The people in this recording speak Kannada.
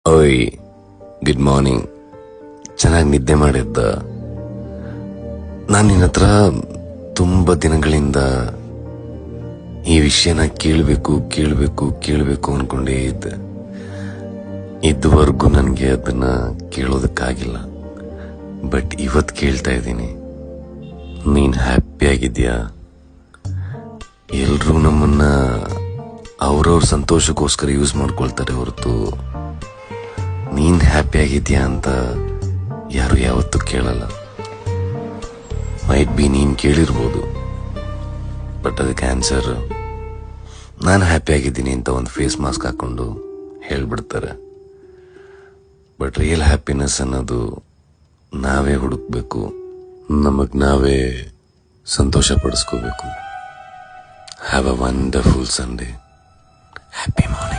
ಓಯ್, ಗುಡ್ ಮಾರ್ನಿಂಗ್. ಚೆನ್ನಾಗಿ ನಿದ್ದೆ ಮಾಡಿದ್ದ? ನಾನು ನಿನ್ನ ಹತ್ರ ತುಂಬಾ ದಿನಗಳಿಂದ ಈ ವಿಷಯನ ಕೇಳಬೇಕು ಅನ್ಕೊಂಡೇ ಇದ್ದೆ. ಇದುವರೆಗೂ ನನಗೆ ಅದನ್ನ ಕೇಳೋದಕ್ಕಾಗಿಲ್ಲ. ಬಟ್ ಇವತ್ತು ಕೇಳ್ತಾ ಇದ್ದೀನಿ. ನೀನ್ ಹ್ಯಾಪಿ ಆಗಿದ್ಯಾ? ಎಲ್ರೂ ನಮ್ಮನ್ನ ಅವ್ರವ್ರ ಸಂತೋಷಕ್ಕೋಸ್ಕರ ಯೂಸ್ ಮಾಡ್ಕೊಳ್ತಾರೆ ಹೊರತು ನೀನ್ ಹ್ಯಾಪಿ ಆಗಿದ್ಯಾ ಅಂತ ಯಾರು ಯಾವತ್ತೂ ಕೇಳಲ್ಲ. ಮೈಟ್ ಬಿ ನೀನ್ ಕೇಳಿರ್ಬೋದು, ಬಟ್ ಅದಕ್ಕೆ ಆನ್ಸರ್ ನಾನು ಹ್ಯಾಪಿ ಆಗಿದ್ದೀನಿ ಅಂತ ಒಂದು ಫೇಸ್ ಮಾಸ್ಕ್ ಹಾಕೊಂಡು ಹೇಳ್ಬಿಡ್ತಾರೆ. ಬಟ್ ರಿಯಲ್ ಹ್ಯಾಪಿನೆಸ್ ಅನ್ನೋದು ನಾವೇ ಹುಡುಕ್ಬೇಕು, ನಮಗ್ ನಾವೇ ಸಂತೋಷ ಪಡಿಸ್ಕೋಬೇಕು. Have a wonderful Sunday. Happy morning.